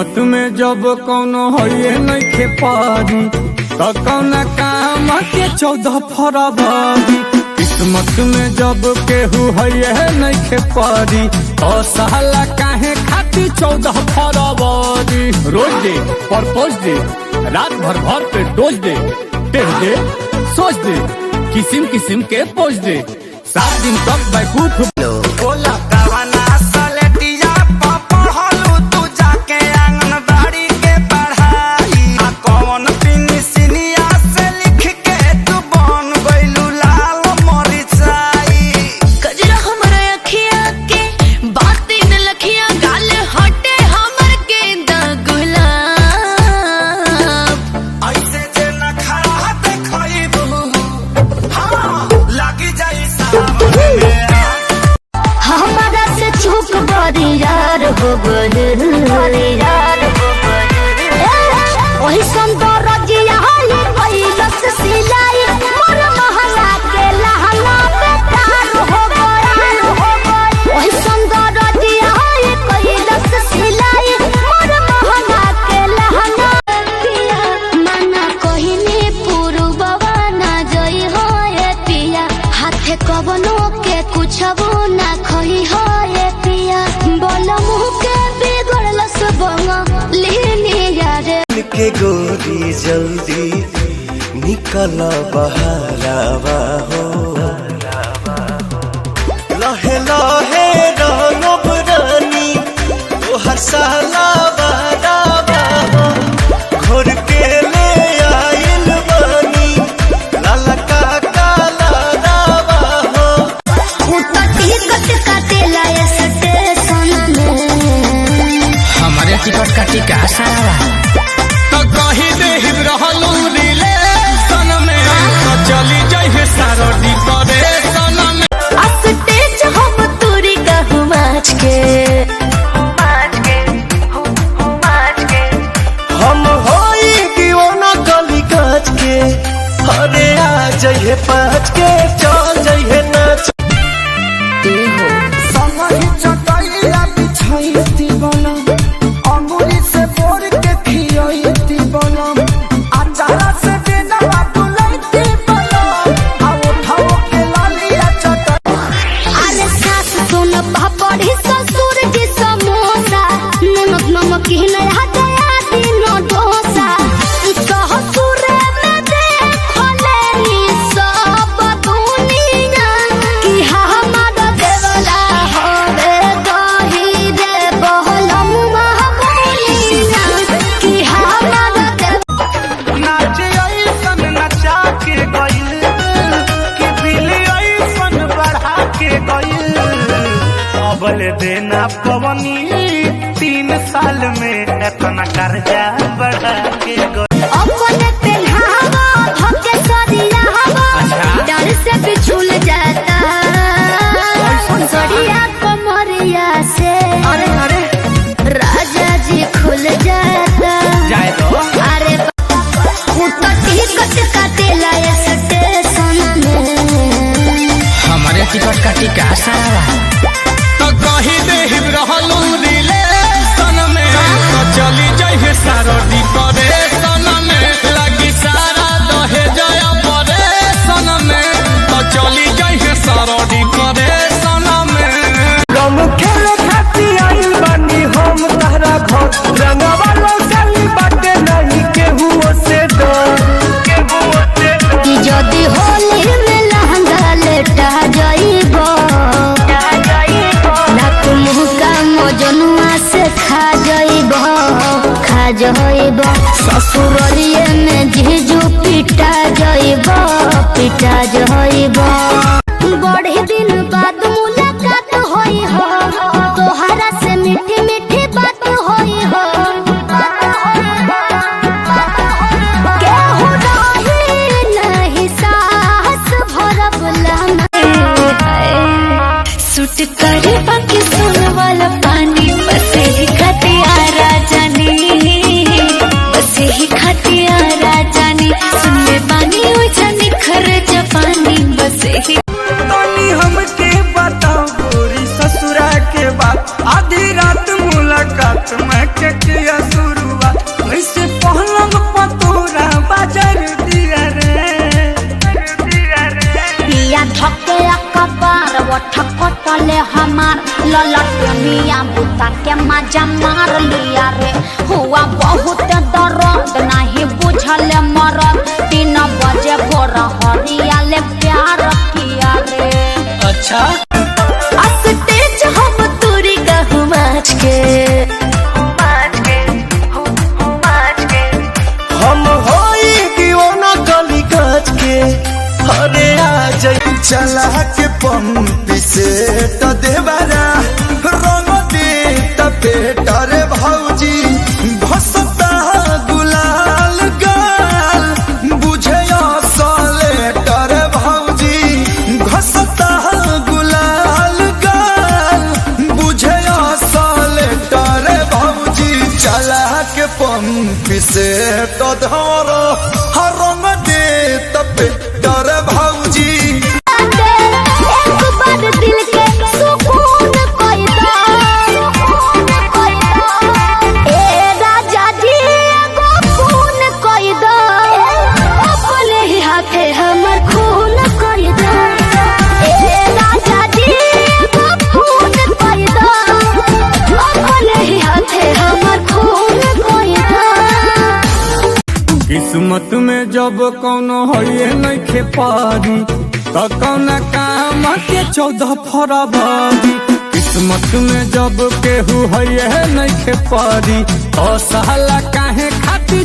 किस्मत में जब कौनो होइए नइखे पारी तो कौन काम के 14 फरवरी। किस्मत में जब केहू होइए नइखे पारी तो साला काहे खाती 14 फरवरी। रोज दे परपोज दे रात भर भर पे डोज दे टेढ़ दे सोच दे किस्म किस्म के पोज दे 7 दिन तक बैकूफ बोला यार हो वही सुंदर सिलाई मोर महंगा के लहंगा में तार हो वही सुंदर सिलाई मोर महंगा के लहंगा मना कहिने पुरुबवा ना जई हो ए पिया हाथे कवनो के कुछबो ना खही हो ए पिया के गोरी जल्दी निकल बहरावा हो लहे लहे रंगब रानी तोहर साला बहरावा हो घोर के ले आइल बानी लाला का काला रावा हो टिकट काटेला स्टेशन में हमारे टिकट का टिका सारा तो कही दे रहलू रिलेशन में तो चली जाइए सारडी परेशान में स्टेज हम तोरी कहूँ माच के हम होई दीवाना गली काच के अरे आ जाइए 5 के चल जाइए नाच देना पवनी 3 साल में इतना कर्जा बढ़ा के अपने पहनावा भक्के सरिया हवा डर से बिछुल जाता सरिया कमरिया से अरे राजा जी खुल जाता अरे टिकट काटेला स्टेशन में हमारे टिकट का टिका सारा तो कही दे रहलू रिलेशन में तो चली जाइए सारडी परेशान में लगी सारा दहे जया परेशान में तो चली जाइए सारडी परेशान में रंग खेले खाती आई बानी हम तहरा घर रंगवा लो चली बाटे नहीं केहू से डर कि जदी होली में लहंगा लेटा जाइबो जनुआ से खा जाइबो ससुरलिए में जीजू पिटा जाइबो बड़े दिन बाद मुलाकात होई हो तोहरा से मीठी मीठी बात होई हो केहू रही नहीं साहस भरब सुट करे बाकी सुन वाला पानी बस ही खतिया राजानी सुन ले बानी हो जानी खर जपानी बस ही तनी हमके बताओ गोरी ससुरा के बात आधी रात मुलाकात में के किया बुझले हमार ललटनिया बुता के मजा मार लिया रे हुआ बहुत दर्द नहीं बुझले मरद 3 बजे भोर हरिया ले प्यार किया रे अच्छा अस्तेज हम तुरी गहु माच के हम होई दीवाना गली काच के अरे आ जाई चला के पंपी से त देवरा रंग दे त पेटर भौजी भसता गुलाल गाल बुझे असलेटर भौजी घसता गुलाल गाल बुझे असलेटर भौजी चला के पंपी से त धर रंग दे त पेटर भौजी एक बार दिल के सुकून कोई दा ए राजा जी एगो खून कोई दा अपने ही हाथे हमर खून कोई दा ए राजा जी एगो खून कोई दा अपने ही हाथे हमर खून कोई दा किस्मत में जब कौनो होइए नइखे पारी त कौना काम के 14 फरवरी किस्मत में जब केहू होइए नइखे पारी तो साला काहे खाती